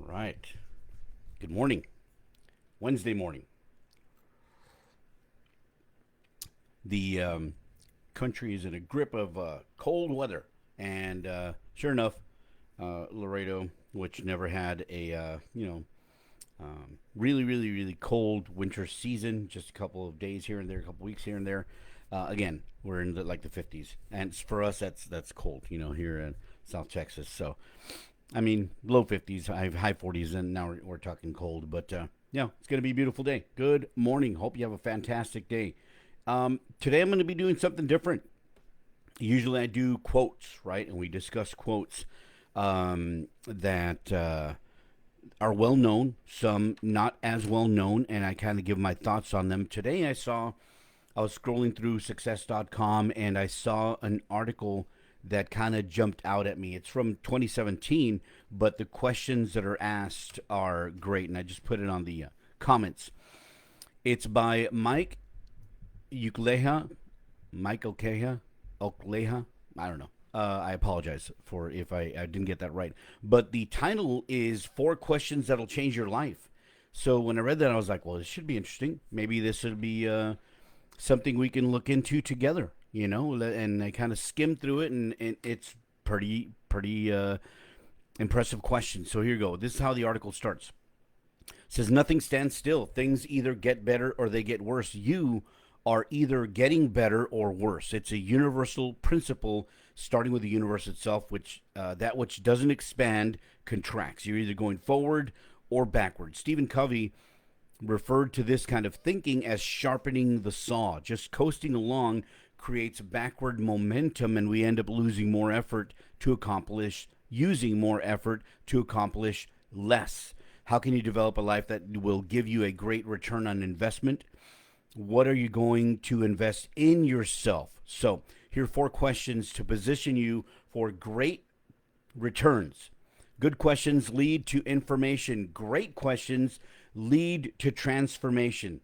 right. Good morning. Wednesday morning. The country is in a grip of cold weather. And sure enough, Laredo, which never had a, really, really, really cold winter season, just a couple of days here and there, a couple weeks here and there. Again, we're in the 50s. And for us, that's cold, here in South Texas. So, I mean, low 50s, I have high 40s, and now we're talking cold. But yeah, it's going to be a beautiful day. Good morning. Hope you have a fantastic day. Today I'm going to be doing something different. Usually I do quotes, right? And we discuss quotes that are well known, some not as well known, and I kind of give my thoughts on them. Today I was scrolling through success.com and I saw an article that kind of jumped out at me. It's from 2017, but the questions that are asked are great, and I just put it on the comments. It's by Mike Ukleha, Mike Okleha. I don't know. I apologize for if I didn't get that right. But the title is Four Questions That'll Change Your Life. So when I read that, I was like, well, this should be interesting. Maybe this would be something we can look into together, And I kind of skimmed through it, and it's pretty impressive questions. So here you go. This is how the article starts. It says, nothing stands still. Things either get better or they get worse. You are either getting better or worse. It's a universal principle, starting with the universe itself, which that which doesn't expand contracts. You're either going forward or backward. Stephen Covey referred to this kind of thinking as sharpening the saw. Just coasting along creates backward momentum, and we end up losing more effort to accomplish, using more effort to accomplish less. How can you develop a life that will give you a great return on investment? What are you going to invest in yourself? So, here are four questions to position you for great returns. Good questions lead to information. Great questions lead to transformation.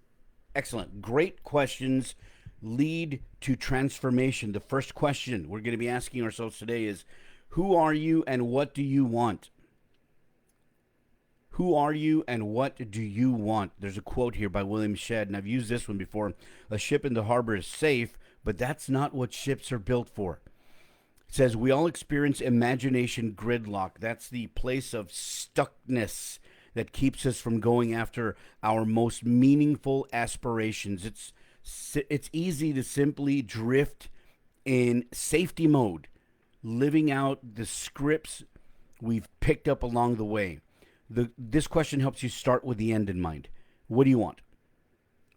Excellent. Great questions lead to transformation. The first question we're going to be asking ourselves today is, who are you and what do you want? Who are you and what do you want? There's a quote here by William Shedd, and I've used this one before. A ship in the harbor is safe, but that's not what ships are built for. It says, we all experience imagination gridlock. That's the place of stuckness that keeps us from going after our most meaningful aspirations. It's easy to simply drift in safety mode, living out the scripts we've picked up along the way. This question helps you start with the end in mind. What do you want?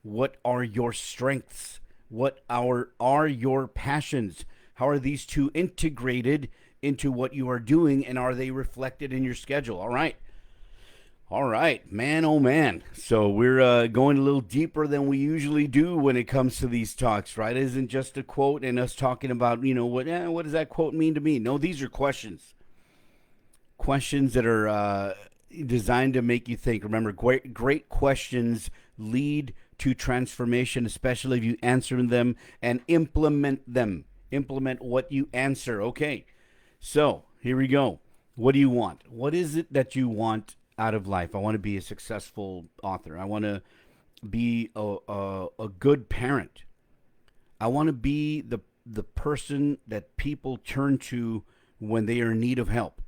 What are your strengths? What are your passions? How are these two integrated into what you are doing, and are they reflected in your schedule? All right, man, oh man. So we're going a little deeper than we usually do when it comes to these talks, right? It isn't just a quote and us talking about, what does that quote mean to me? No, these are questions. Questions that are designed to make you think. Remember, great questions lead to transformation, especially if you answer them and implement them. Implement what you answer. Okay, so here we go. What do you want? What is it that you want out of life? I want to be a successful author. I want to be a good parent. I want to be the person that people turn to when they are in need of help.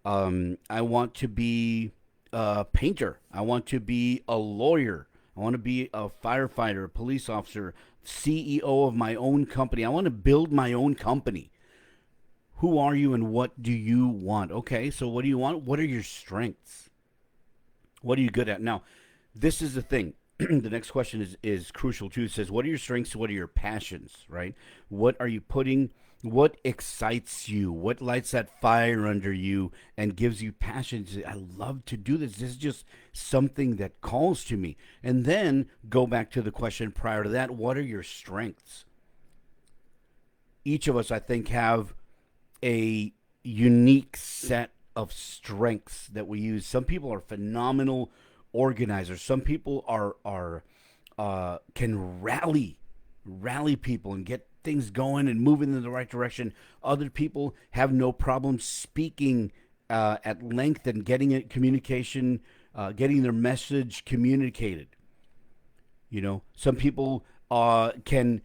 I want to be a painter. I want to be a lawyer. I want to be a firefighter, a police officer, CEO of my own company. I want to build my own company. Who are you and what do you want? Okay, so what do you want? What are your strengths? What are you good at? Now, this is the thing. The next question is crucial too. It says, what are your strengths? What are your passions, right? What excites you? What lights that fire under you and gives you passion? I love to do this. This is just something that calls to me. And then go back to the question prior to that. What are your strengths? Each of us, I think, have a unique set of strengths that we use. Some people are phenomenal organizers. Some people are can rally people and get things going and moving in the right direction. Other people have no problem speaking at length and getting it communication, getting their message communicated. You know, some people can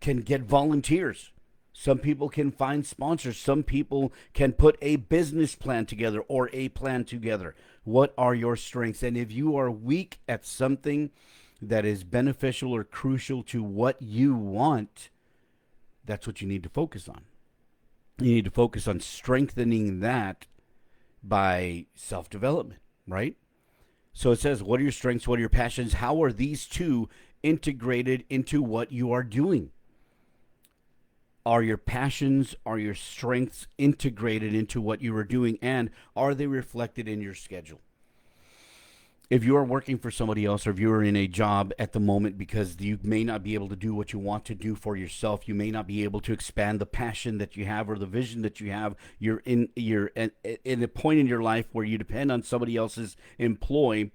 get volunteers. Some people can find sponsors. Some people can put a business plan together or a plan together. What are your strengths? And if you are weak at something that is beneficial or crucial to what you want, that's what you need to focus on. You need to focus on strengthening that by self development, right? So it says, what are your strengths? What are your passions? How are these two integrated into what you are doing? Are your passions, are your strengths integrated into what you are doing, and are they reflected in your schedule? If you are working for somebody else, or if you are in a job at the moment because you may not be able to do what you want to do for yourself, you may not be able to expand the passion that you have or the vision that you have. You're in a point in your life where you depend on somebody else's employ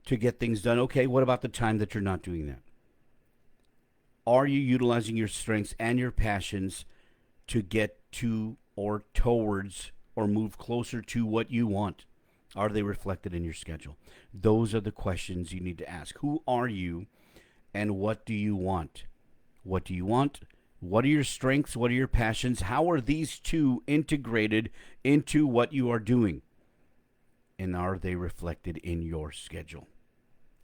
to get things done. Okay, what about the time that you're not doing that? Are you utilizing your strengths and your passions to get to or towards or move closer to what you want? Are they reflected in your schedule? Those are the questions you need to ask. Who are you and what do you want? What do you want? What are your strengths? What are your passions? How are these two integrated into what you are doing? And are they reflected in your schedule?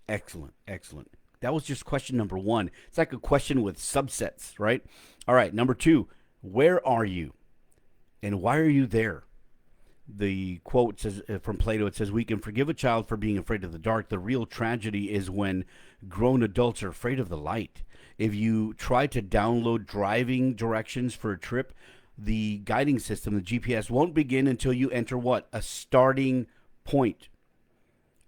Excellent, excellent. That was just question number one. It's like a question with subsets, right? All right, number two, where are you? And why are you there? The quote says from Plato, it says, we can forgive a child for being afraid of the dark. The real tragedy is when grown adults are afraid of the light. If you try to download driving directions for a trip, the guiding system, the GPS, won't begin until you enter what? A starting point.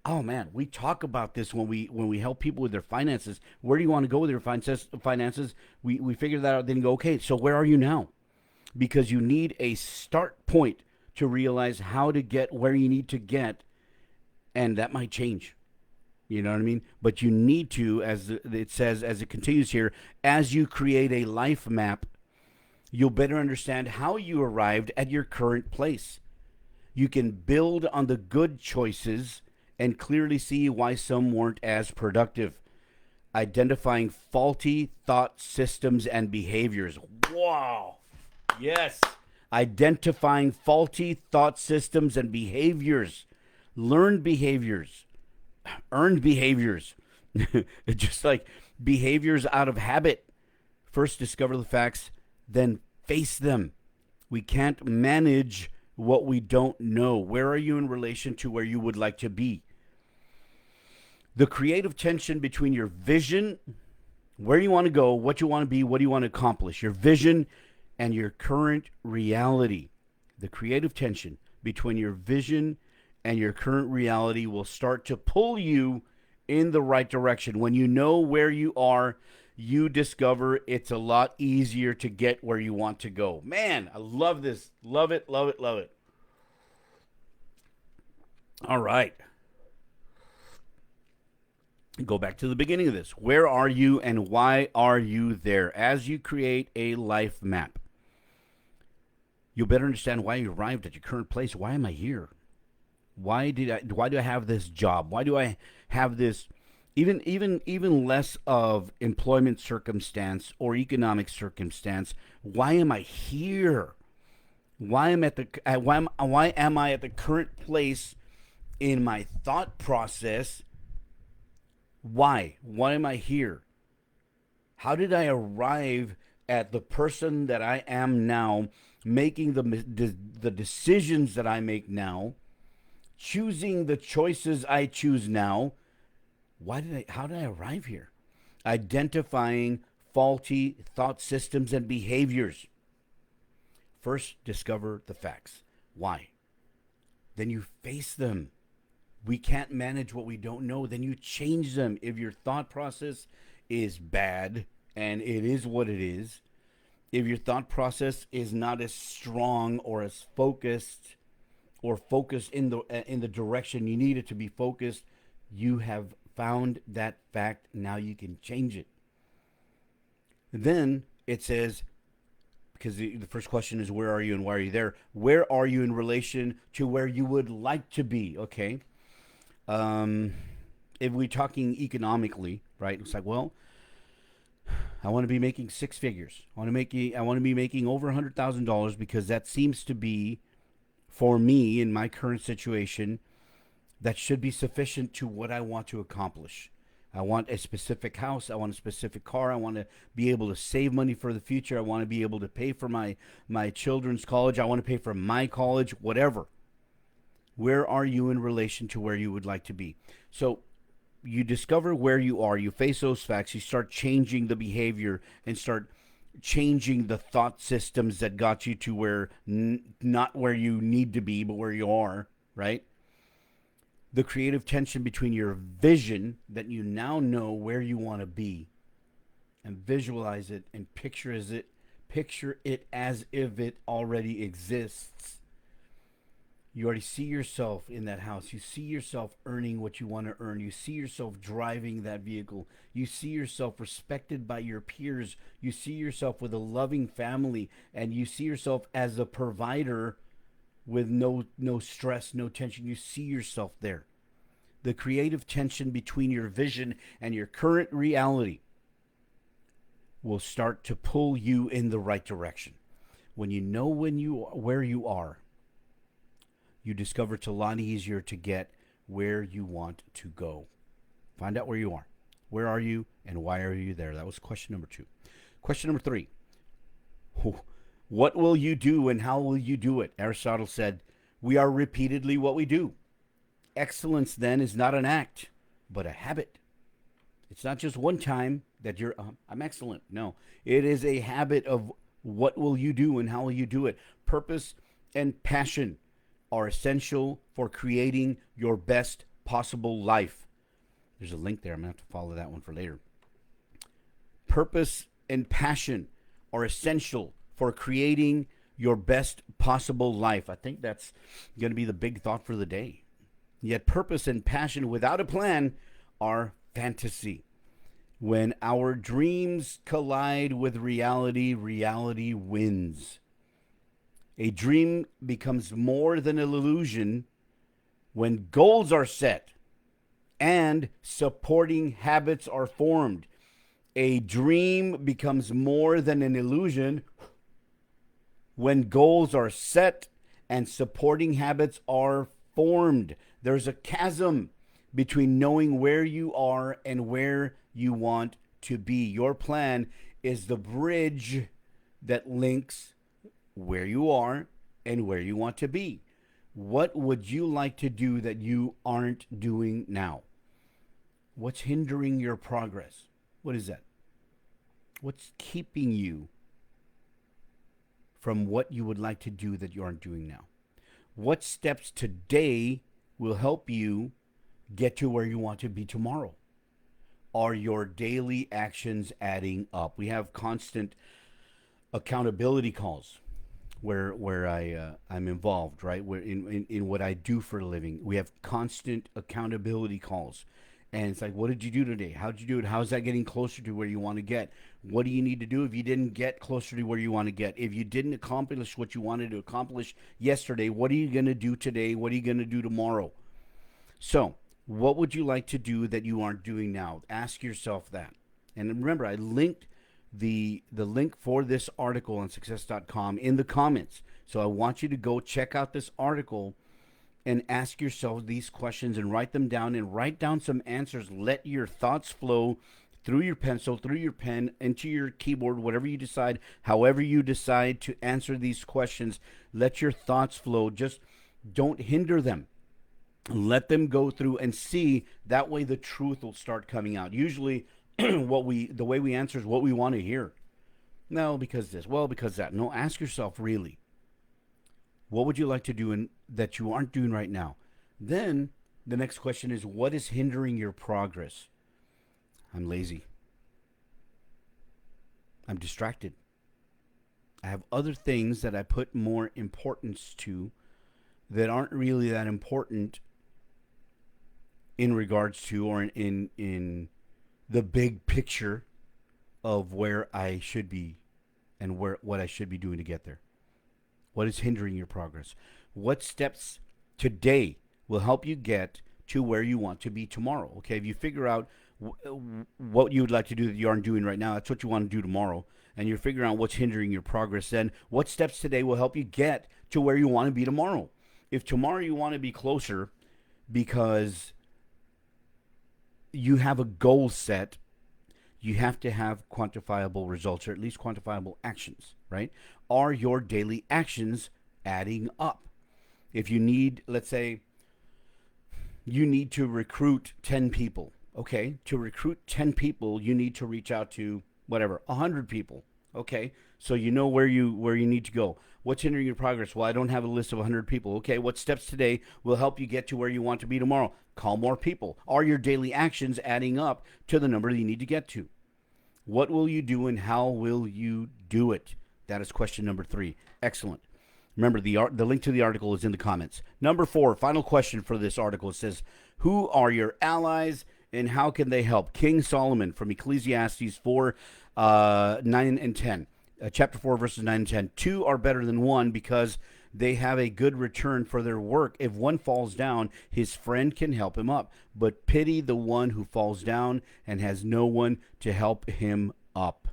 Oh man, we talk about this when we help people with their finances. Where do you want to go with your finances? We figure that out, then go, okay, so where are you now? Because you need a start point to realize how to get where you need to get, and that might change. You know what I mean? But you need to, as it says, as it continues here, as you create a life map, you'll better understand how you arrived at your current place. You can build on the good choices and clearly see why some weren't as productive. Identifying faulty thought systems and behaviors. Wow. Yes. Identifying faulty thought systems and behaviors. Learned behaviors. Earned behaviors. Just like behaviors out of habit. First discover the facts, then face them. We can't manage what we don't know. Where are you in relation to where you would like to be? The creative tension between your vision, where you want to go, what you want to be, what do you want to accomplish, your vision and your current reality. The creative tension between your vision and your current reality will start to pull you in the right direction. When you know where you are, you discover it's a lot easier to get where you want to go. Man, I love this. Love it, love it, love it. All right. Go back to the beginning of this. Where are you and why are you there? As you create a life map, you'll better understand why you arrived at your current place. Why am I here? Why do I have this job? Why do I have this even less of employment circumstance or economic circumstance? Why am I here? Why am I at the current place in my thought process? Why? Why am I here? How did I arrive at the person that I am now, making the decisions that I make now, choosing the choices I choose now? How did I arrive here? Identifying faulty thought systems and behaviors. First, discover the facts. Why? Then you face them. We can't manage what we don't know. Then you change them. If your thought process is bad, and it is what it is, if your thought process is not as strong or as focused or focused in the direction you need it to be focused, you have found that fact. Now you can change it. Then it says, because the first question is where are you and why are you there? Where are you in relation to where you would like to be? Okay. Um, if we're talking economically, right? It's like, well, I want to be making six figures. I want to be making over $100,000 because that seems to be for me in my current situation that should be sufficient to what I want to accomplish. I want a specific house. I want a specific car. I want to be able to save money for the future. I want to be able to pay for my children's college. I want to pay for my college, whatever. Where are you in relation to where you would like to be? So you discover where you are. You face those facts. You start changing the behavior and start changing the thought systems that got you to where not where you need to be, but where you are, right? The creative tension between your vision that you now know where you want to be and visualize it and picture it as if it already exists. You already see yourself in that house. You see yourself earning what you want to earn. You see yourself driving that vehicle. You see yourself respected by your peers. You see yourself with a loving family, and you see yourself as a provider with no stress, no tension. You see yourself there. The creative tension between your vision and your current reality will start to pull you in the right direction. When you know where you are, you discover it's a lot easier to get where you want to go. Find out where you are. Where are you and why are you there? That was question number 2. Question number 3. What will you do and how will you do it? Aristotle said, we are repeatedly what we do. Excellence then is not an act, but a habit. It's not just one time that you're, I'm excellent. No, it is a habit of what will you do and how will you do it. Purpose and passion are essential for creating your best possible life. There's a link there. I'm going to have to follow that one for later. Purpose and passion are essential for creating your best possible life. I think that's going to be the big thought for the day. Yet purpose and passion without a plan are fantasy. When our dreams collide with reality, reality wins. A dream becomes more than an illusion when goals are set and supporting habits are formed. A dream becomes more than an illusion when goals are set and supporting habits are formed. There's a chasm between knowing where you are and where you want to be. Your plan is the bridge that links where you are and where you want to be. What would you like to do that you aren't doing now? What's hindering your progress? What is that? What's keeping you from what you would like to do that you aren't doing now? What steps today will help you get to where you want to be tomorrow? Are your daily actions adding up? We have constant accountability calls where I'm involved, right? Where in what I do for a living, we have constant accountability calls, and it's like, what did you do today? How did you do it? How's that getting closer to where you want to get? What do you need to do if you didn't get closer to where you want to get? If you didn't accomplish what you wanted to accomplish yesterday, what are you going to do today? What are you going to do tomorrow? So, what would you like to do that you aren't doing now? Ask yourself that. And remember, I linked the link for this article on success.com in the comments. So I want you to go check out this article and ask yourself these questions and write them down and write down some answers. Let your thoughts flow through your pencil, through your pen, into your keyboard, whatever you decide, however you decide to answer these questions. Let your thoughts flow. Just don't hinder them. Let them go through and see. That way the truth will start coming out. Usually the way we answer is what we want to hear. No, because this. Well, because that. No, ask yourself really. What would you like to do that you aren't doing right now? Then the next question is, what is hindering your progress? I'm lazy. I'm distracted. I have other things that I put more importance to that aren't really that important in regards to or in the big picture of where I should be and what I should be doing to get there. What is hindering your progress? What steps today will help you get to where you want to be tomorrow? Okay, if you figure out what you would like to do that you aren't doing right now, that's what you want to do tomorrow, and you're figuring out what's hindering your progress, then what steps today will help you get to where you want to be tomorrow? If tomorrow you want to be closer because you have a goal set, you have to have quantifiable results, or at least quantifiable actions, right? Are your daily actions adding up? If you need, let's say, you need to recruit 10 people. Okay, to recruit 10 people, you need to reach out to whatever, 100 people. Okay, so you know where you need to go. What's hindering your progress? Well, I don't have a list of 100 people. Okay, what steps today will help you get to where you want to be tomorrow? Call more people. Are your daily actions adding up to the number that you need to get to? What will you do and how will you do it? That is question number 3. Excellent. Remember, the link to the article is in the comments. Number 4, final question for this article. It says, who are your allies and how can they help? King Solomon from Ecclesiastes 4, 9 and 10. Chapter 4, verses 9 and 10. 2 are better than 1 because they have a good return for their work. If one falls down, his friend can help him up. But pity the one who falls down and has no one to help him up.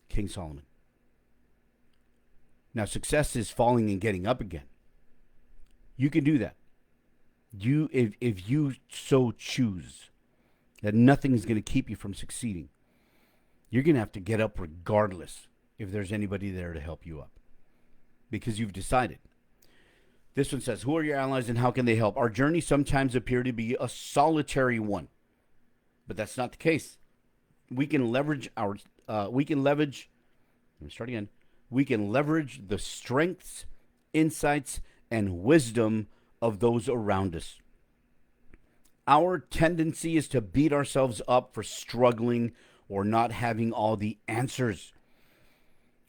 King Solomon. Now, success is falling and getting up again. You can do that. If you so choose, that nothing is going to keep you from succeeding. You're going to have to get up regardless if there's anybody there to help you up, because you've decided. This one says, who are your allies and how can they help? Our journey sometimes appear to be a solitary one, but that's not the case. We can leverage the strengths, insights, and wisdom of those around us. Our tendency is to beat ourselves up for struggling or not having all the answers.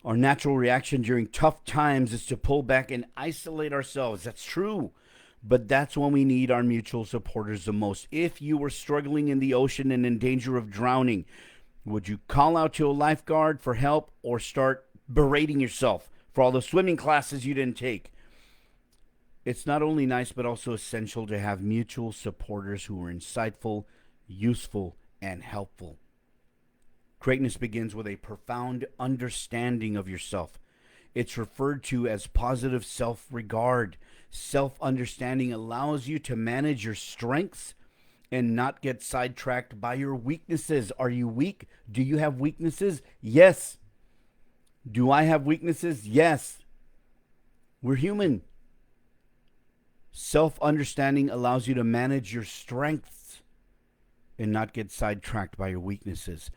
Our natural reaction during tough times is to pull back and isolate ourselves. That's true. But that's when we need our mutual supporters the most. If you were struggling in the ocean and in danger of drowning, would you call out to a lifeguard for help or start berating yourself for all the swimming classes you didn't take? It's not only nice, but also essential to have mutual supporters who are insightful, useful, and helpful. Greatness begins with a profound understanding of yourself. It's referred to as positive self-regard. Self-understanding allows you to manage your strengths and not get sidetracked by your weaknesses. Are you weak? Do you have weaknesses? Yes. Do I have weaknesses? Yes. We're human. Self-understanding allows you to manage your strengths and not get sidetracked by your weaknesses.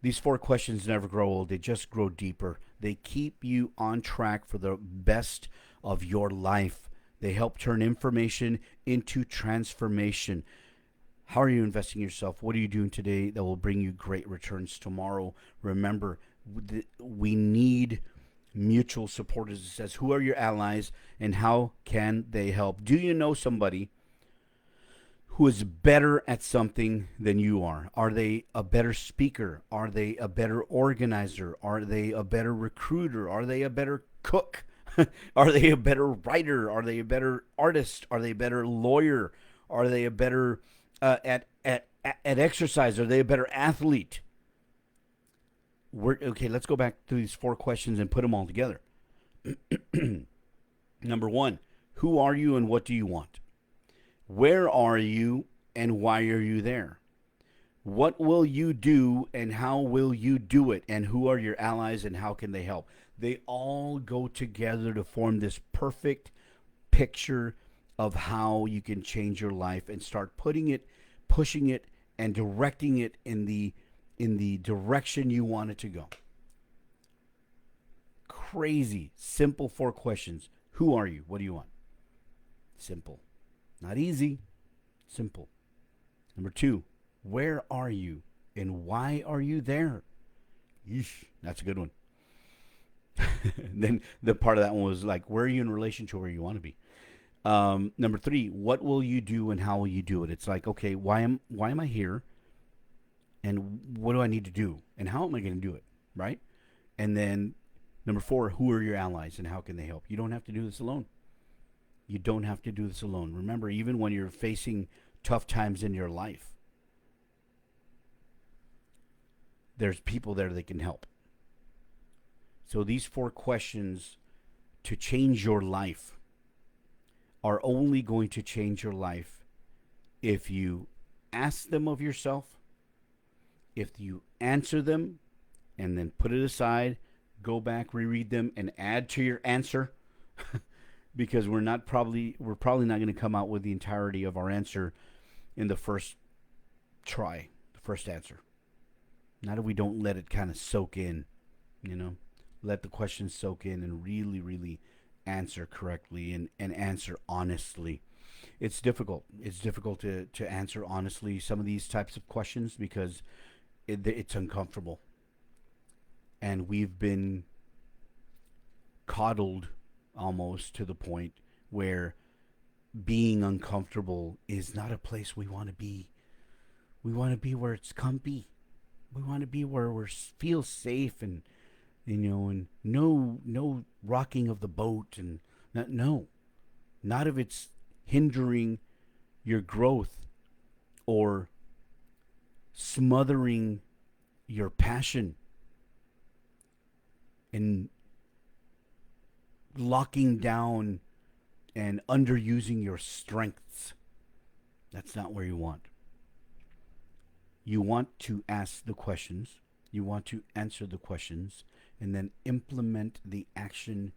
These 4 questions never grow old. They just grow deeper. They keep you on track for the best of your life. They help turn information into transformation. How are you investing in yourself? What are you doing today that will bring you great returns tomorrow? Remember, we need mutual supporters. It says, who are your allies and how can they help? Do you know somebody who is better at something than you are? Are they a better speaker? Are they a better organizer? Are they a better recruiter? Are they a better cook? Are they a better writer? Are they a better artist? Are they a better lawyer? Are they a better at exercise? Are they a better athlete? Okay, let's go back to these 4 questions and put them all together. Number 1, who are you and what do you want? Where are you and why are you there? What will you do and how will you do it? And who are your allies and how can they help? They all go together to form this perfect picture of how you can change your life and start pushing it, and directing it in the direction you want it to go. Crazy, simple 4 questions. Who are you? What do you want? Simple. Not easy, simple. Number 2, where are you and why are you there? Yeesh, that's a good one. Then the part of that one was like, where are you in relation to where you want to be? Number 3, what will you do and how will you do it? It's like, okay, why am I here? And what do I need to do? And how am I going to do it? Right? And then number 4, who are your allies and how can they help? You don't have to do this alone. You don't have to do this alone. Remember, even when you're facing tough times in your life, there's people there that can help. So these 4 questions to change your life are only going to change your life if you ask them of yourself, if you answer them and then put it aside, go back, reread them, and add to your answer. Because we're probably not going to come out with the entirety of our answer in the first try, the first answer. Not if we don't let it kind of soak in, let the question soak in and really, really answer correctly and answer honestly. It's difficult. It's difficult to answer honestly some of these types of questions because it's uncomfortable. And we've been coddled almost to the point where being uncomfortable is not a place we want to be. We want to be where it's comfy. We want to be where we feel safe and and no rocking of the boat and not if it's hindering your growth or smothering your passion and locking down and underusing your strengths. That's not where you want. You want to ask the questions, you want to answer the questions, and then implement the action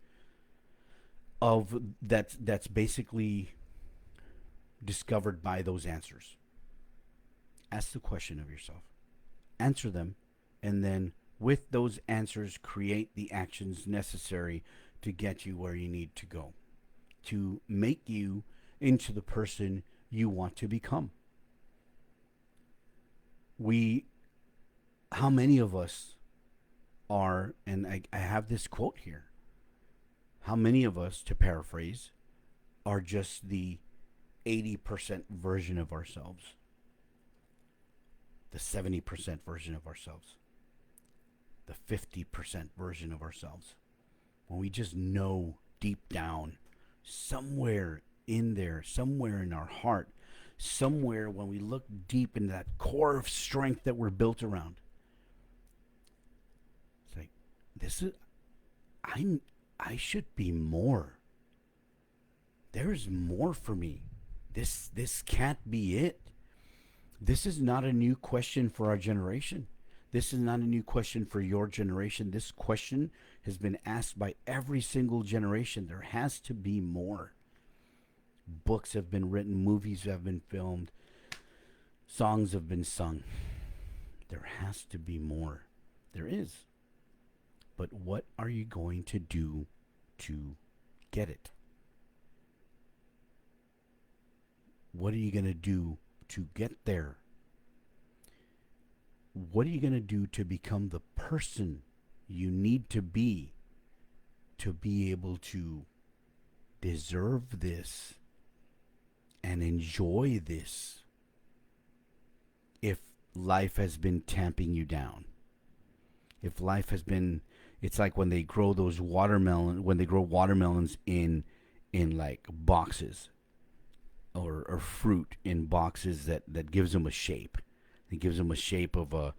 of that's basically discovered by those answers. Ask the question of yourself, answer them, and then with those answers create the actions necessary to get you where you need to go, to make you into the person you want to become. How many of us are, and I have this quote here, how many of us, to paraphrase, are just the 80% version of ourselves, the 70% version of ourselves, the 50% version of ourselves? When we just know deep down, somewhere in there, somewhere in our heart, somewhere when we look deep into that core of strength that we're built around, it's like, I should be more. There's more for me. This can't be it. This is not a new question for our generation. This is not a new question for your generation. This question has been asked by every single generation. There has to be more. Books have been written, movies have been filmed, songs have been sung. There has to be more. There is. But what are you going to do to get it? What are you going to do to get there? What are you going to do to become the person you need to be able to deserve this and enjoy this if life has been tamping you down? If life has been, it's like when they grow watermelons in like boxes or fruit in boxes that gives them a shape. It gives them a shape of a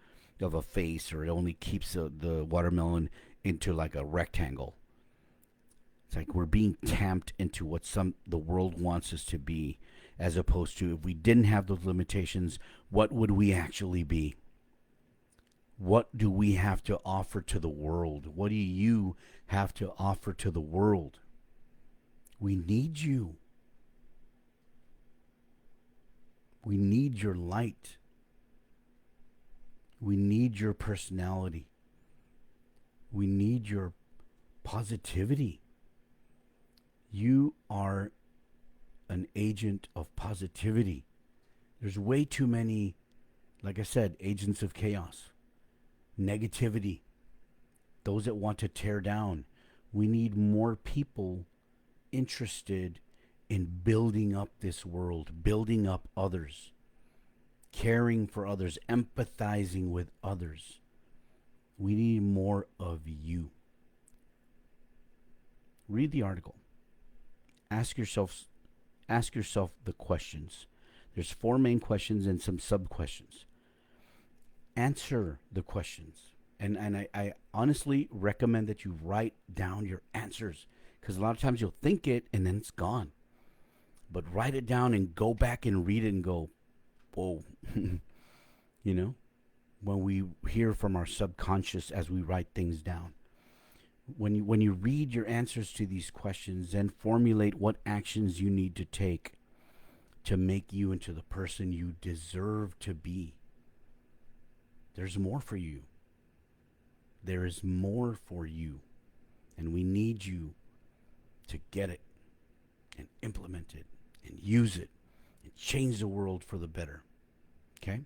face, or it only keeps the watermelon into like a rectangle. It's like we're being tamped into what the world wants us to be, as opposed to, if we didn't have those limitations, what would we actually be? What do we have to offer to the world? What do you have to offer to the world? We need you. We need your light. We need your personality. We need your positivity. You are an agent of positivity. There's way too many, like I said, agents of chaos, negativity, those that want to tear down. We need more people interested in building up this world, building up others, caring for others, empathizing with others. We need more of you. Read the article. Ask yourself the questions. There's four main questions and some sub questions. Answer the questions. And I honestly recommend that you write down your answers, because a lot of times you'll think it and then it's gone. But write it down and go back and read it and go, whoa. You know, when we hear from our subconscious as we write things down. When you read your answers to these questions, then formulate what actions you need to take to make you into the person you deserve to be. There's more for you. There is more for you. And we need you to get it and implement it and use it and change the world for the better. Okay?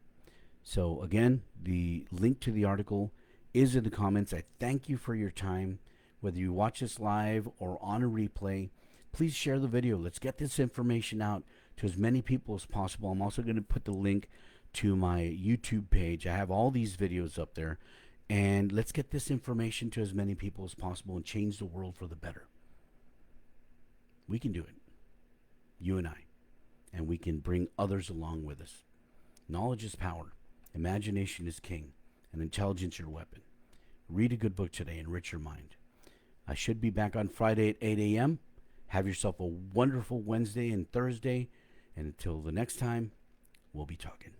So again, the link to the article is in the comments. I thank you for your time. Whether you watch this live or on a replay, please share the video. Let's get this information out to as many people as possible. I'm also going to put the link to my YouTube page. I have all these videos up there. And let's get this information to as many people as possible and change the world for the better. We can do it. You and I. And we can bring others along with us. Knowledge is power. Imagination is king. And intelligence your weapon. Read a good book today. Enrich your mind. I should be back on Friday at 8 a.m. Have yourself a wonderful Wednesday and Thursday. And until the next time, we'll be talking.